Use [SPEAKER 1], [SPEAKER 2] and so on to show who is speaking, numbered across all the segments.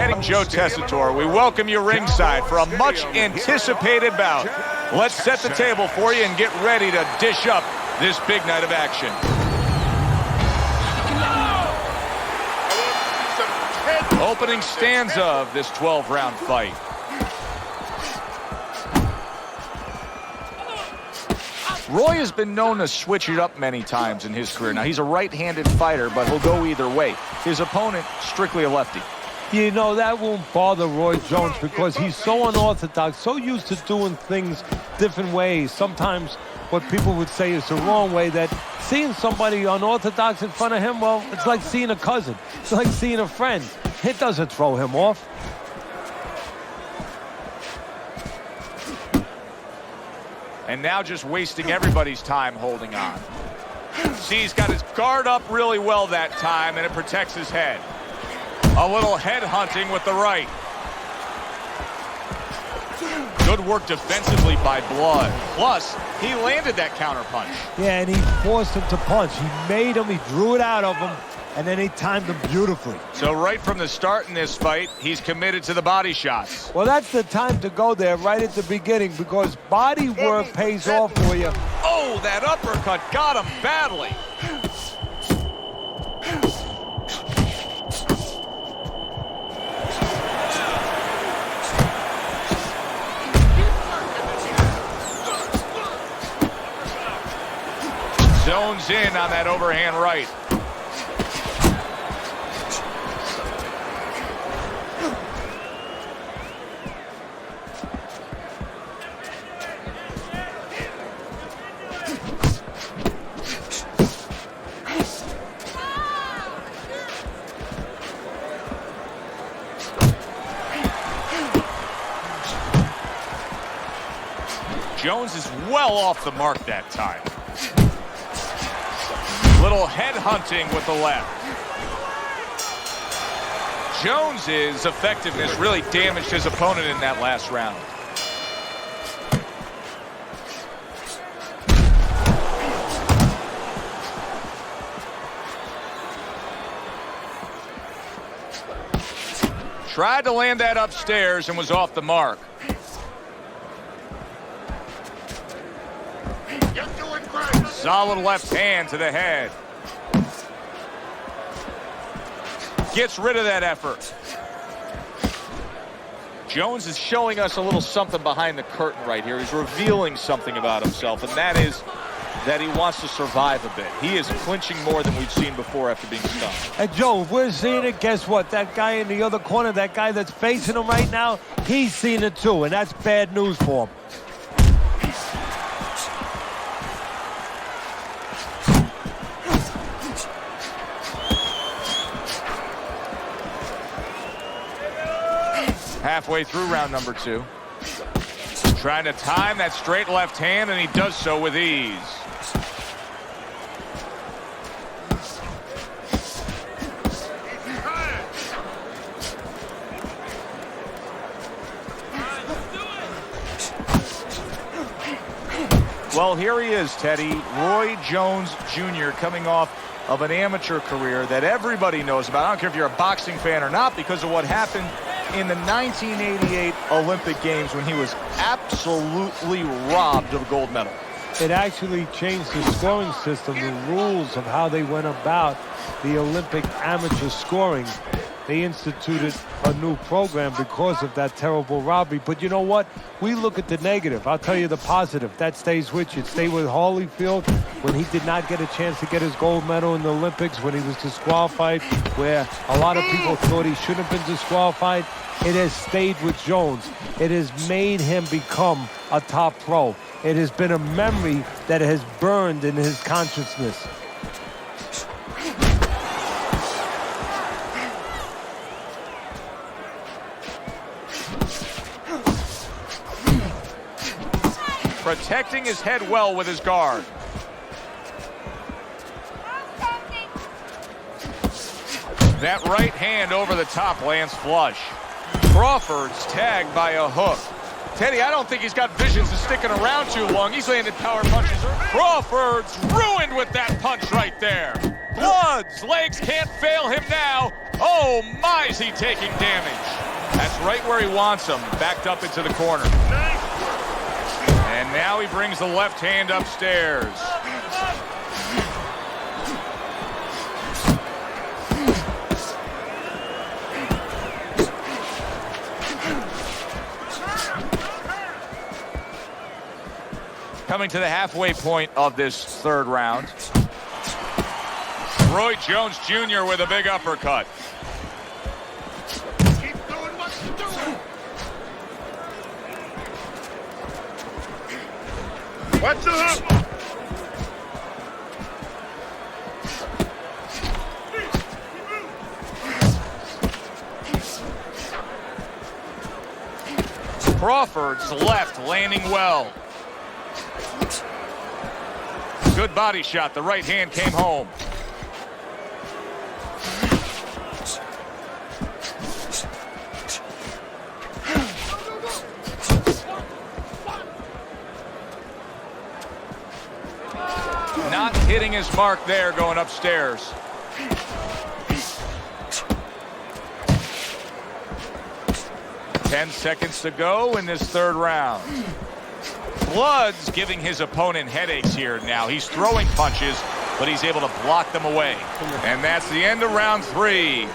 [SPEAKER 1] presenting Joe Tessitore, we welcome you ringside for a much-anticipated bout. Let's set the table for you and get ready to dish up this big night of action. Opening stanza of this 12-round fight. Roy has been known to switch it up many times in his career. Now, he's a right-handed fighter, but he'll go either way. His opponent, strictly a lefty.
[SPEAKER 2] You know, that won't bother Roy Jones because he's so unorthodox, so used to doing things different ways. Sometimes what people would say is the wrong way, that seeing somebody unorthodox in front of him, well, it's like seeing a cousin. It's like seeing a friend. It doesn't throw him off.
[SPEAKER 1] And now just wasting everybody's time holding on. See, he's got his guard up really well that time, and it protects his head. A little head hunting with the right. Good work defensively by Blood. Plus, he landed that counter punch.
[SPEAKER 2] Yeah, and he forced him to punch. He made him, he drew it out of him, and then he timed him beautifully.
[SPEAKER 1] So right from the start in this fight, he's committed to the body shots.
[SPEAKER 2] Well, that's the time to go there right at the beginning, because body work pays off for you.
[SPEAKER 1] Oh, that uppercut got him badly. Zones in on that overhand right. Jones is well off the mark that time. Little head hunting with the left. Jones's effectiveness really damaged his opponent in that last round. Tried to land that upstairs and was off the mark. Solid left hand to the head. Gets rid of that effort. Jones is showing us a little something behind the curtain right here. He's revealing something about himself, and that is that he wants to survive a bit. He is clinching more than we've seen before after being stunned.
[SPEAKER 2] And Joe, if we're seeing it, guess what? That guy in the other corner, that guy that's facing him right now, he's seen it too, and that's bad news for him.
[SPEAKER 1] Halfway through round number 2. Trying to time that straight left hand, and he does so with ease. Well, here he is, Teddy. Roy Jones Jr. coming off of an amateur career that everybody knows about. I don't care if you're a boxing fan or not, because of what happened in the 1988 Olympic Games when he was absolutely robbed of a gold medal.
[SPEAKER 2] It actually changed the scoring system, the rules of how they went about the Olympic amateur scoring. They instituted a new program because of that terrible robbery. But you know what? We look at the negative. I'll tell you the positive. That stays with you. It stayed with Holyfield when he did not get a chance to get his gold medal in the Olympics, when he was disqualified, where a lot of people thought he shouldn't have been disqualified. It has stayed with Jones. It has made him become a top pro. It has been a memory that has burned in his consciousness.
[SPEAKER 1] Protecting his head well with his guard. That right hand over the top lands flush. Crawford's tagged by a hook. Teddy, I don't think he's got visions of sticking around too long. He's landed power punches. Crawford's ruined with that punch right there. Blood's legs can't fail him now. Oh, my, is he taking damage. That's right where he wants him, backed up into the corner. And now he brings the left hand upstairs. Coming to the halfway point of this third round. Roy Jones Jr. with a big uppercut.
[SPEAKER 3] Keep doing what you're doing. Watch the hook.
[SPEAKER 1] Crawford's left landing well. Good body shot. The right hand came home. Not hitting his mark there, going upstairs. Ten seconds to go in this third round. Blood's giving his opponent headaches here now. He's throwing punches, but he's able to block them away. And that's the end of round 3.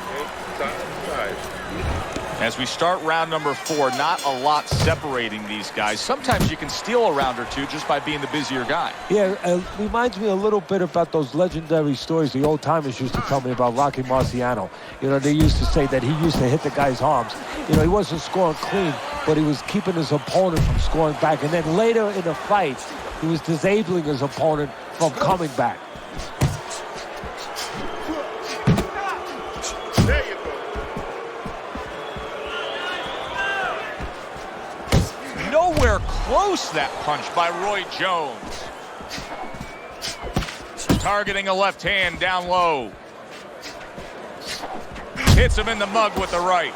[SPEAKER 1] As we start round number 4, not a lot separating these guys. Sometimes you can steal a round or two just by being the busier guy.
[SPEAKER 2] Yeah, it reminds me a little bit about those legendary stories the old-timers used to tell me about Rocky Marciano. You know, they used to say that he used to hit the guy's arms. You know, he wasn't scoring clean, but he was keeping his opponent from scoring back. And then later in the fight, he was disabling his opponent from coming back.
[SPEAKER 3] There you go.
[SPEAKER 1] Nowhere close, that punch by Roy Jones. Targeting a left hand down low. Hits him in the mug with the right.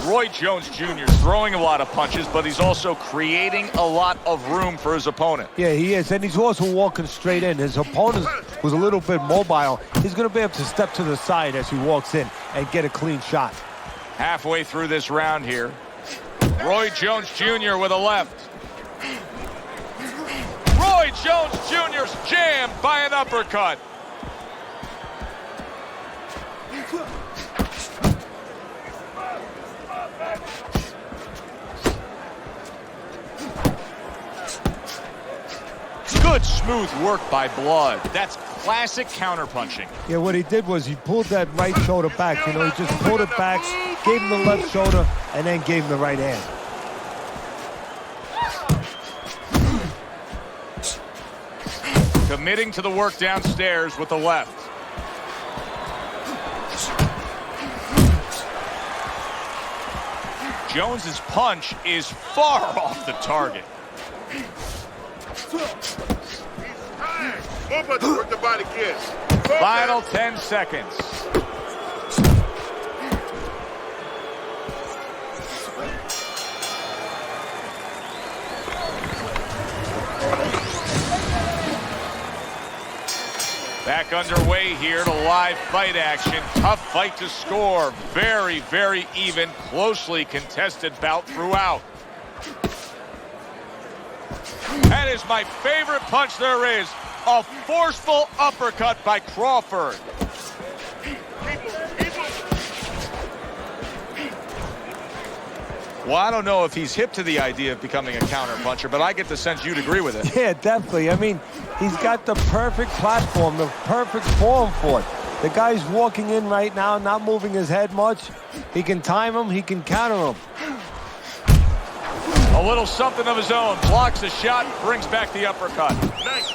[SPEAKER 1] Roy Jones Jr. is throwing a lot of punches, but he's also creating a lot of room for his opponent.
[SPEAKER 2] Yeah, he is, and he's also walking straight in. His opponent was a little bit mobile. He's going to be able to step to the side as he walks in and get a clean shot.
[SPEAKER 1] Halfway through this round here. Roy Jones Jr. with a left. Roy Jones Jr.'s jammed by an uppercut. Good smooth work by Blood. That's classic counterpunching.
[SPEAKER 2] Yeah, what he did was he pulled that right shoulder back. You know, he just pulled it back, gave him the left shoulder, and then gave him the right hand.
[SPEAKER 1] Committing to the work downstairs with the left. Jones's punch is far off the target.
[SPEAKER 3] Move it to work the body kick.
[SPEAKER 1] Final 10 seconds. Back underway here to live fight action. Tough fight to score. Very, very even, closely contested bout throughout. That is my favorite punch there is. A forceful uppercut by Crawford. Well, I don't know if he's hip to the idea of becoming a counterpuncher, but I get the sense you'd agree with it.
[SPEAKER 2] Yeah, definitely. I mean, he's got the perfect platform, the perfect form for it. The guy's walking in right now, not moving his head much. He can time him, he can counter him.
[SPEAKER 1] A little something of his own. Blocks the shot, brings back the uppercut.
[SPEAKER 3] Nice.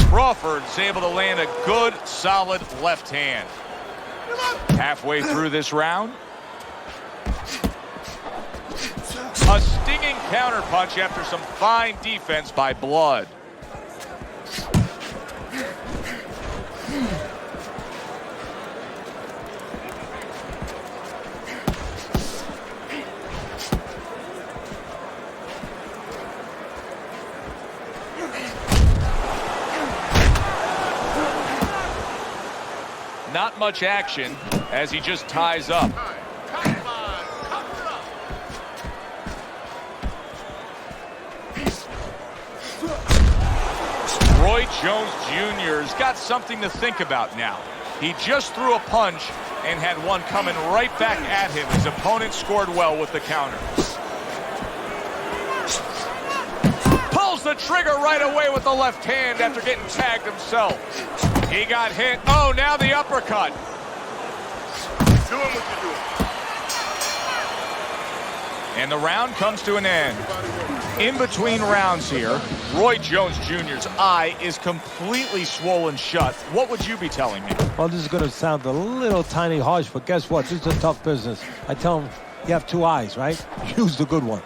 [SPEAKER 1] Crawford's able to land a good, solid left hand. Halfway through this round. A stinging counterpunch after some fine defense by Blood. Not much action as he just ties up. Roy Jones Jr.'s got something to think about now. He just threw a punch and had one coming right back at him. His opponent scored well with the counter. Pulls the trigger right away with the left hand after getting tagged himself. He got hit. Oh, now the uppercut.
[SPEAKER 3] Doing what you're doing.
[SPEAKER 1] And the round comes to an end. In between rounds here, Roy Jones Jr.'s eye is completely swollen shut. What would you be telling me?
[SPEAKER 2] Well, this is going to sound a little tiny harsh, but guess what? This is a tough business. I tell him, you have two eyes, right? Use the good one.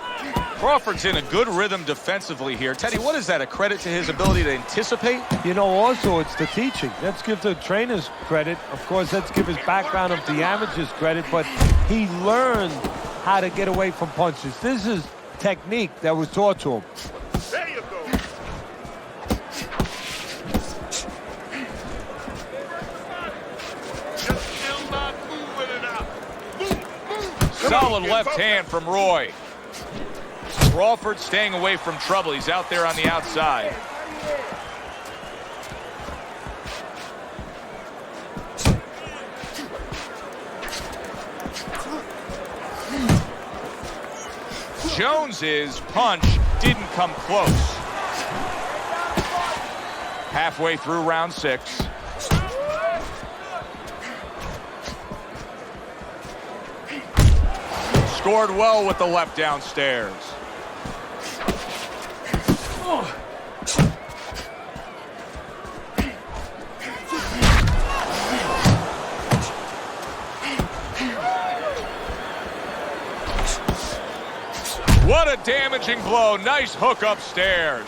[SPEAKER 1] Crawford's in a good rhythm defensively here. Teddy, what is that, a credit to his ability to anticipate?
[SPEAKER 2] You know, also, it's the teaching. Let's give the trainers credit. Of course, let's give his background of the amateurs credit, but he learned how to get away from punches. This is technique that was taught to him.
[SPEAKER 3] There you go. Just still not moving it out. Move.
[SPEAKER 1] Solid left hand from Roy. Crawford staying away from trouble. He's out there on the outside. Jones's punch didn't come close. Halfway through round 6. Scored well with the left downstairs. What a damaging blow. Nice hook upstairs.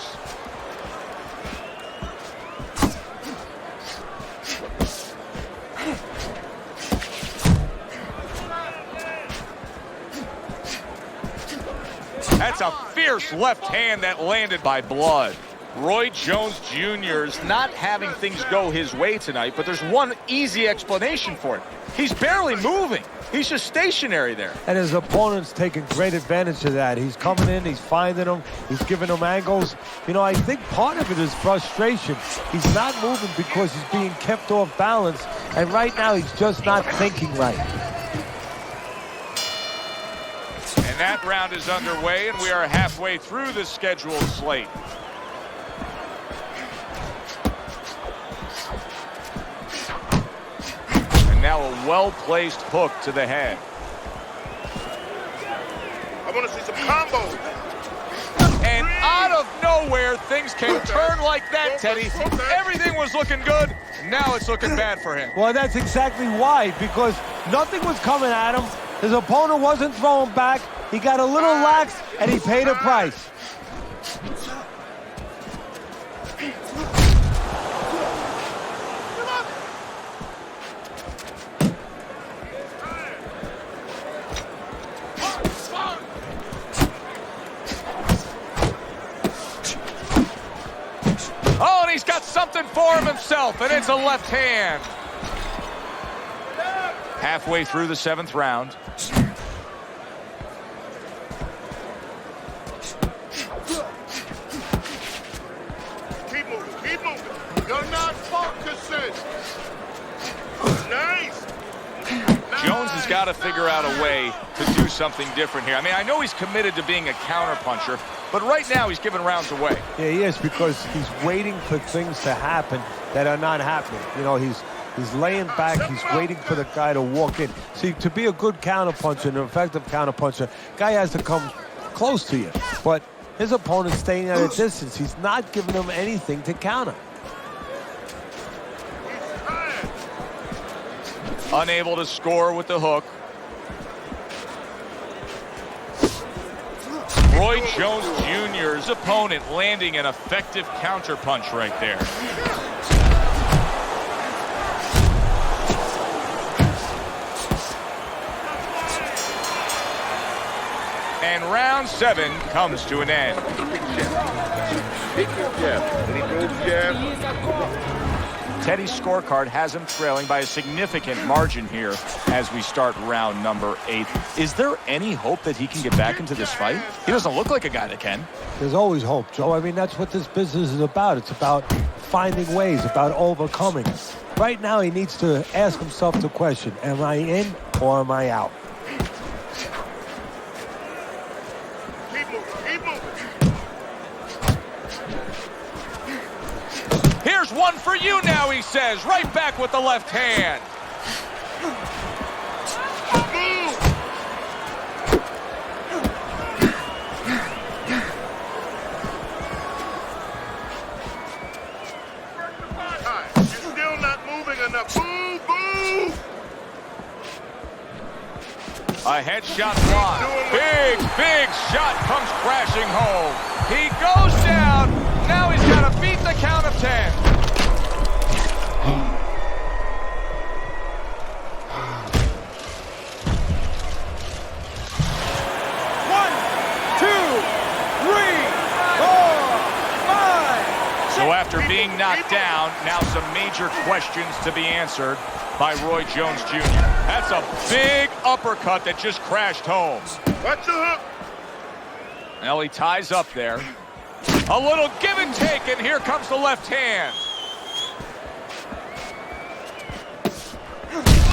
[SPEAKER 1] That's a fierce left hand that landed by blood. Roy Jones Jr.'s not having things go his way tonight, but there's one easy explanation for it. He's barely moving. He's just stationary there.
[SPEAKER 2] And his opponent's taking great advantage of that. He's coming in, he's finding them, he's giving them angles. You know, I think part of it is frustration. He's not moving because he's being kept off balance, and right now he's just not thinking right.
[SPEAKER 1] And that round is underway, and we are halfway through the scheduled slate. Now a well-placed hook to the head.
[SPEAKER 3] I want to see some combos.
[SPEAKER 1] And out of nowhere, things can turn like that, Teddy. Everything was looking good. Now it's looking bad for him.
[SPEAKER 2] Well, that's exactly why, because nothing was coming at him. His opponent wasn't throwing back. He got a little lax, and he paid a price.
[SPEAKER 1] Oh, and he's got something for him himself, and it's a left hand. Halfway through the 7th round.
[SPEAKER 3] Keep moving. You're not focusing. Nice.
[SPEAKER 1] Jones has got to figure out a way to do something different here. I mean, I know he's committed to being a counterpuncher, but right now he's giving rounds away.
[SPEAKER 2] Yeah, he is, because he's waiting for things to happen that are not happening. You know, he's laying back, he's waiting for the guy to walk in. See, to be a good counterpuncher, an effective counterpuncher, guy has to come close to you. But his opponent's staying at a distance. He's not giving him anything to counter.
[SPEAKER 1] Unable to score with the hook. Roy Jones Jr.'s opponent landing an effective counterpunch right there. And round 7 comes to an end.
[SPEAKER 3] Take your jab. And he goes jab.
[SPEAKER 1] Teddy's scorecard has him trailing by a significant margin here as we start round number 8. Is there any hope that he can get back into this fight? He doesn't look like a guy that can.
[SPEAKER 2] There's always hope, Joe. I mean, that's what this business is about. It's about finding ways, about overcoming. Right now, he needs to ask himself the question, am I in or am I out?
[SPEAKER 3] Keep moving, keep moving.
[SPEAKER 1] Here's one for you now, he says, right back with the left hand.
[SPEAKER 3] Move. You're still not moving enough. Move, move.
[SPEAKER 1] A headshot block. Big shot comes crashing home. He goes down. Now he's got to beat the count of 10. So after being knocked down, now some major questions to be answered by Roy Jones Jr. That's a big uppercut that just crashed home.
[SPEAKER 3] Watch the hook.
[SPEAKER 1] Now he ties up there. A little give and take, and here comes the left hand.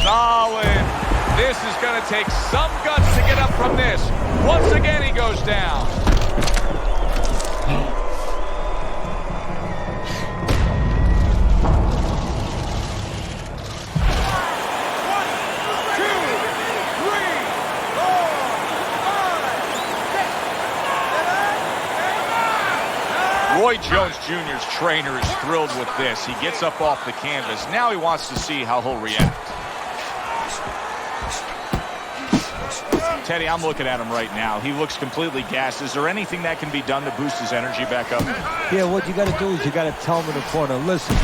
[SPEAKER 1] Solid. This is going to take some guts to get up from this. Once again, he goes down. Roy Jones Jr.'s trainer is thrilled with this. He gets up off the canvas. Now he wants to see how he'll react. Teddy, I'm looking at him right now. He looks completely gassed. Is there anything that can be done to boost his energy back up?
[SPEAKER 2] Yeah, what you got to do is you got to tell him in the corner, listen.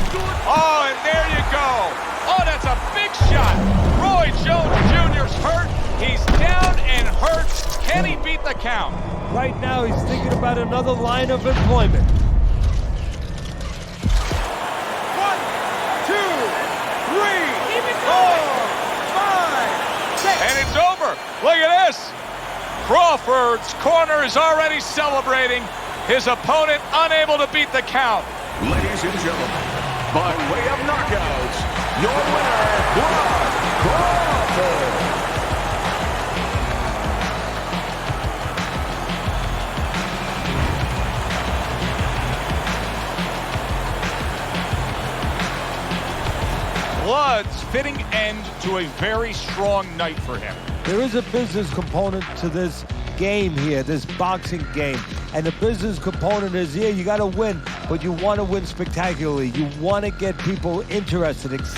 [SPEAKER 1] Oh, and there you go. Oh, that's a big shot. Roy Jones Jr.'s hurt. He's down and hurt. Can he beat the count?
[SPEAKER 2] Right now, he's thinking about another line of employment.
[SPEAKER 1] 1, 2, 3, 4, 5, 6. And it's over. Look at this. Crawford's corner is already celebrating. His opponent unable to beat the count.
[SPEAKER 4] Ladies and gentlemen, by way of knockouts, your winner, Crawford.
[SPEAKER 1] Blood's fitting end to a very strong night for him.
[SPEAKER 2] There is a business component to this game here, this boxing game. And the business component is, yeah, you got to win, but you want to win spectacularly. You want to get people interested, excited.